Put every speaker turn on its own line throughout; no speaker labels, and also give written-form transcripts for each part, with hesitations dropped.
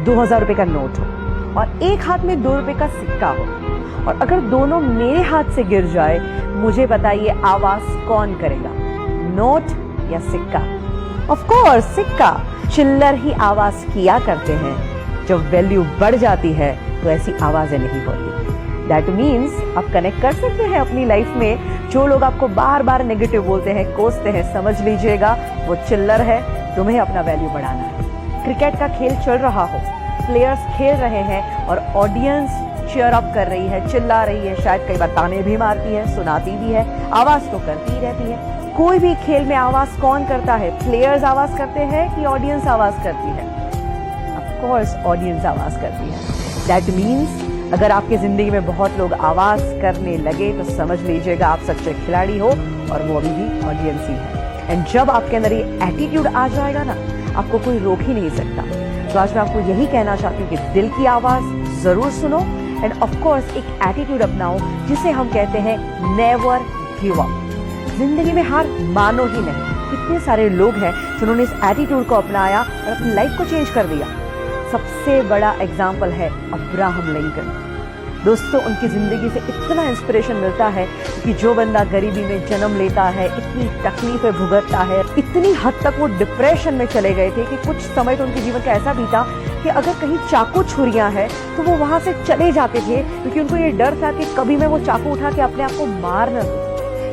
₹2000 का नोट हो और एक हाथ में ₹2 का सिक्का हो, और अगर दोनों मेरे हाथ से गिर जाए, मुझे बताइए आवाज कौन करेगा, नोट या सिक्का? ऑफ कोर्स सिक्का। चिल्लर ही आवाज किया करते हैं। जब वैल्यू बढ़ जाती है तो ऐसी आवाजें नहीं होती। दैट मीन्स आप कनेक्ट कर सकते हैं अपनी लाइफ में। जो लोग आपको बार बार नेगेटिव बोलते हैं, कोसते हैं, समझ लीजिएगा वो चिल्लर है। तुम्हें अपना वैल्यू बढ़ाना है। क्रिकेट का खेल चल रहा हो, प्लेयर्स खेल रहे हैं और ऑडियंस चीयर अप कर रही है, चिल्ला रही है, शायद कई बार ताने भी मारती है, सुनाती भी है, आवाज तो करती ही रहती है। कोई भी खेल में आवाज कौन करता है? प्लेयर्स आवाज करते हैं कि ऑडियंस आवाज करती है? ऑफ कोर्स ऑडियंस आवाज करती है। दैट मीन्स अगर आपकी जिंदगी में बहुत लोग आवाज करने लगे तो समझ लीजिएगा आप सच्चे खिलाड़ी हो, और वो अभी भी ऑडियंस ही है। एंड जब आपके अंदर ये एटीट्यूड आ जाएगा ना, आपको कोई रोक ही नहीं सकता। तो आज मैं आपको यही कहना चाहती हूँ कि दिल की आवाज जरूर सुनो, एंड ऑफ कोर्स एक एटीट्यूड अपनाओ जिसे हम कहते हैं नेवर गिव अप। जिंदगी में हार मानो ही नहीं। कितने सारे लोग हैं जिन्होंने इस एटीट्यूड को अपनाया और अपनी लाइफ को चेंज कर दिया। सबसे बड़ा एग्जाम्पल है अब्राहम लिंकन। दोस्तों, उनकी जिंदगी से इतना इंस्पिरेशन मिलता है कि जो बंदा गरीबी में जन्म लेता है, इतनी तकलीफें भुगतता है, इतनी हद तक वो डिप्रेशन में चले गए थे कि कुछ समय तो उनके जीवन का ऐसा बीता कि अगर कहीं चाकू छुरियां हैं तो वो वहां से चले जाते थे, क्योंकि उनको ये डर था कि कभी मैं वो चाकू उठा के अपने आप को मार न दूं।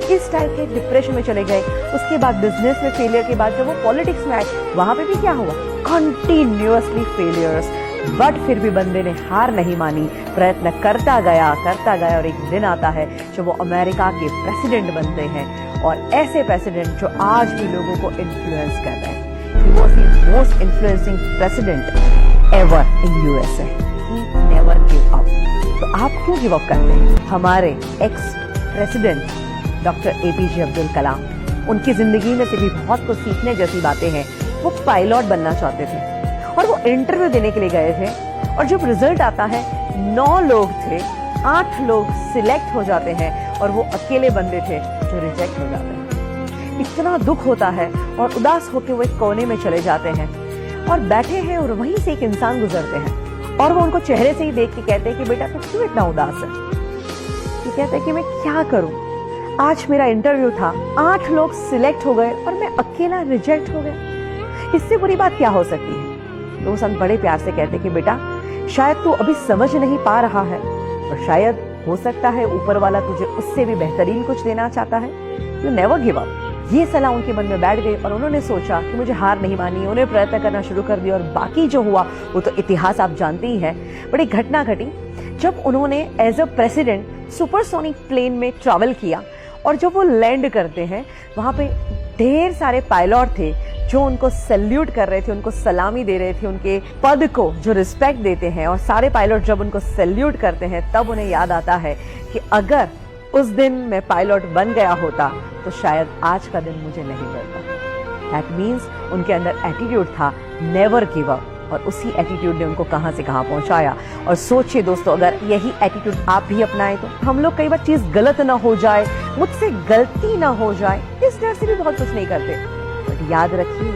इस टाइप के डिप्रेशन में चले गए। उसके बाद बिजनेस में फेलियर के बाद जब वो पॉलिटिक्स में आए, वहां पे भी क्या हुआ? Continuously failures. बट फिर भी बंदे ने हार नहीं मानी, प्रयत्न करता गया और एक दिन आता है जब वो अमेरिका के प्रेसिडेंट बनते हैं, और ऐसे प्रेसिडेंट जो आज भी लोगों को इन्फ्लुएंस कर रहे हैं। He was the most influencing president ever in USA. He never gave up. तो आप क्यों गिव अप करते हैं? हमारे ex president doctor APJ Abdul Kalam, उनकी जिंदगी में से भी बहुत कुछ सीखने जैसी बातें हैं। वो पायलट बनना चाहते थे और वो इंटरव्यू देने के लिए गए थे, और जब रिजल्ट आता है 9 लोग थे, 8 लोग सिलेक्ट हो जाते हैं और वो अकेले बंदे थे जो रिजेक्ट हो जाते हैं। इतना दुख होता है और उदास होकर वो एक कोने में चले जाते हैं और बैठे हैं, और वहीं से एक इंसान गुजरते हैं और वो उनको चेहरे से ही देख के कहते हैं कि बेटा तू क्यों इतना उदास है? ये कहते हैं कि मैं क्या करूं, आज मेरा इंटरव्यू था, 8 लोग सिलेक्ट हो गए और मैं अकेला रिजेक्ट हो गया। इससे बुरी बात क्या हो सकती है? तो संत बड़े प्यार से कहते कि बेटा शायद तू अभी समझ नहीं पा रहा है, और शायद हो सकता है ऊपर वाला तुझे उससे भी बेहतरीन कुछ देना चाहता है। You never give up. ये सलाह उनके मन में बैठ गई और उन्होंने सोचा कि मुझे हार नहीं मानी। उन्हें प्रयत्न करना शुरू कर दिया, और बाकी जो हुआ वो तो इतिहास आप जानते ही हैं। बड़ी घटना घटी जब उन्होंने as a president supersonic plane में ट्रैवल किया, और जब वो लैंड करते हैं वहां पे ढेर सारे पायलट थे जो उनको सैल्यूट कर रहे थे, उनको सलामी दे रहे थे, उनके पद को जो रिस्पेक्ट देते हैं। और सारे पायलट जब उनको सैल्यूट करते हैं तब उन्हें याद आता है कि अगर उस दिन मैं पायलट बन गया होता तो शायद आज का दिन मुझे नहीं मिलता। दैट मीन्स उनके अंदर एटीट्यूड था नेवर गिव अप, और उसी एटीट्यूड ने उनको कहां से कहां पहुंचाया। और सोचिए दोस्तों, अगर यही एटीट्यूड आप भी अपनाएं तो हम लोग कई बार चीज गलत ना हो जाए, मुझसे गलती ना हो जाए, इस डर से भी बहुत कुछ नहीं करते। बट याद रखिए,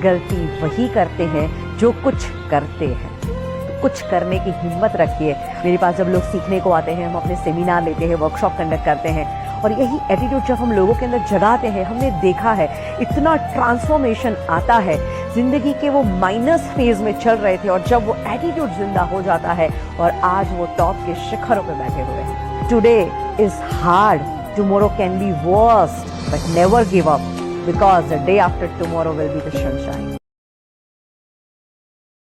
गलती वही करते हैं जो कुछ करते हैं। तो कुछ करने की हिम्मत रखिए। मेरे पास जब लोग सीखने को आते हैं, हम अपने सेमिनार लेते हैं, वर्कशॉप कंडक्ट करते हैं, और यही एटीट्यूड जब हम लोगों के अंदर जगाते हैं, हमने देखा है इतना ट्रांसफॉर्मेशन आता है। जिंदगी के वो माइनस फेज में चल रहे थे, और जब वो एटीट्यूड जिंदा हो जाता है और आज वो टॉप के शिखरों पे बैठे हुए हैं। Today is hard, tomorrow can be worst, but never give up, because the day after tomorrow will be the sunshine.